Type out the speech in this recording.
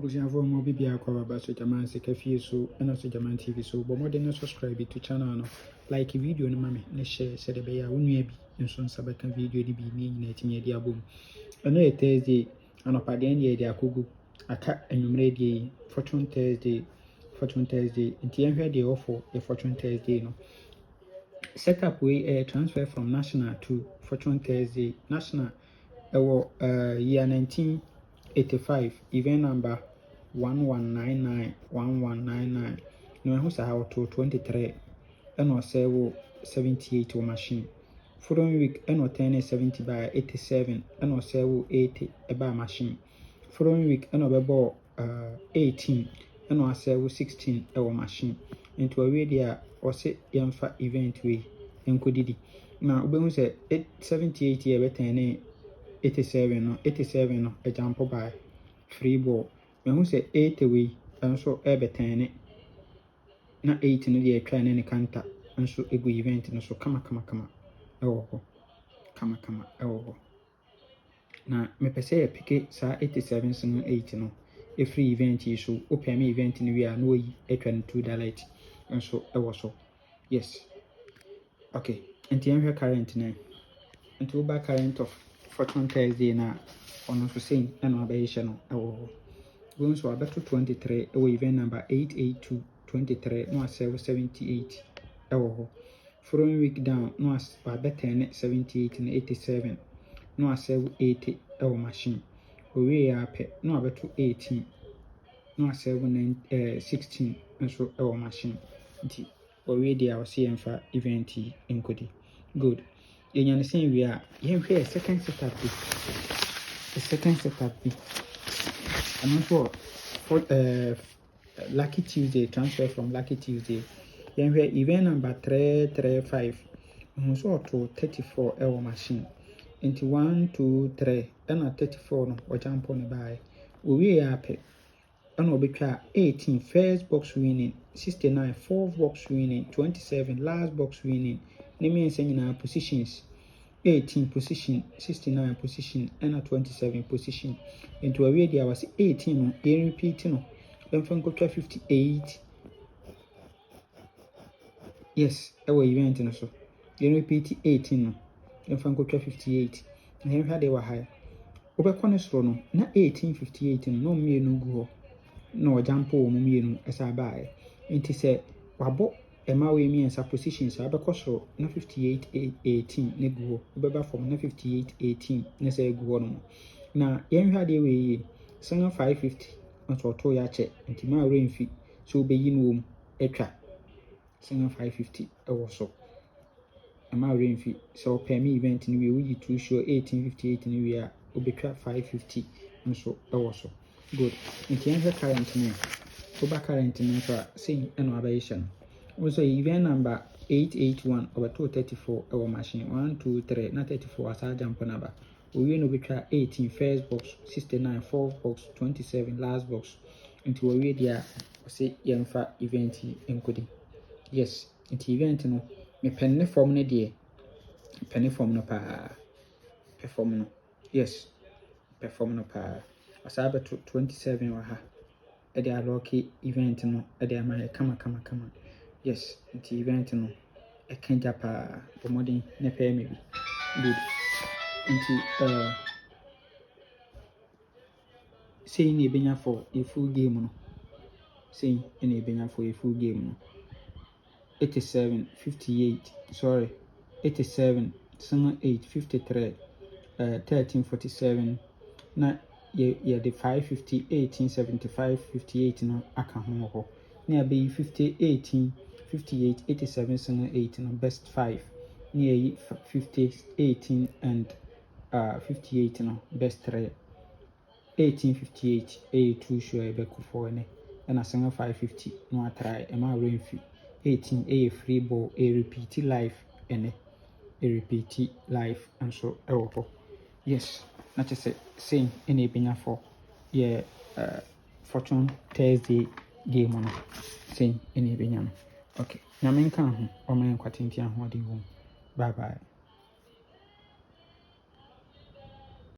Buziafo mo bibia kwa baba so jaman se kafie so na so jaman TV so bo modern na subscribe to channel no like video no mame na share se de be ya wonua bi nso nsa beka video di bi ni nyina timi de abom eno e Thursday anopade en de akogu aka enwumre de Fortune Thursday nti en hwe de offer the Fortune Thursday no setup we transfer from national to Fortune Thursday national year 1985 event number 1199 no ehu sa how to 23 and or say 78 or machine following week and or 10 70 by 87 and or say 80 by machine following week and or 18 and or say 16 or machine into a way there or say yamfa event we enkodi na obehu say 78 year better 87 no a jump by free ball mehu say 8 away nso ebetene na 8 no dey try na ne counter nso ego event no so kama ewo ho na me pese pike sa 87 sin 8 no e free event yi so open me event no we a no yi etwa no $2 nso ewo so yes okay enti enhwe current na enti wo ba current of Fortune Thursday na ono so sei na no abayeshe no ewo ho we so abeto 23 ewo event number 882 23 no asel 78 ewo ho following week down no as better 78 na 87 no asel 80 ewo machine we ya pe no abeto 18 no asel 16 nso ewo machine nti we dia o see emfa event enkodi good yenyan sen wi a yenhwe second setup bi and for Lucky Tuesday transfer from Lucky Tuesday yenhwe event number 335 so to 34 ewo machine into 1 2 3 and 34 no o jump on by we ya pe and obetwa 18 first box winning 69 fourth box winning 27 last box winning ne means nyina positions 18 position 69 position and 27 position into a way there was 18 no e repeat no then from 58 yes our event no so e repeat 18 no then from 58 and here they were high obekone soro no na 1858 no me no go no jump o mo me no esa bae enti se wabo ema we mi ensa positions abekoso na 58-18 ne go obeba from na 58-18 ne say go no na yenhwa de we sanga 550 nso to ya che nti ma remfi so obeyi no om etwa sanga 550 ewo so ema remfi so pay event ni we wuyi to show 1858 ni we a obetwa 550 nso ewo so good nti yenhwa current ni oba current ni so say eno abayesha no also event number 881 over 234 our machine 1 2 3 na 34 asa jump number we no betwa 18 first box 69 fourth box 27 last box into we there say yemfa event enkodi yes into event no me penne form ne de penne form no pa perform no yes perform no pa asa beto 27 wa ha e dey locky event no e dey ma kama yes the event no e kan japa pomodin na pay me good into say ni benya for a full game no say ni benya for a full game no 87 sama 853 1347 na ye the 550 1875 58 no aka ho na be 50 18 58 87 8 no best 5 near 50 18 and 58 no best 3 1858 2 sure be ko for ne na sanga 550 no a try e ma remfi 18 free ball repeat life ene repeat life and so ewo ho yes na che say ene benya for ye Fortune Thursday game no say ene benya no okay na men kan ho o men kwatintia ho de ho bye bye.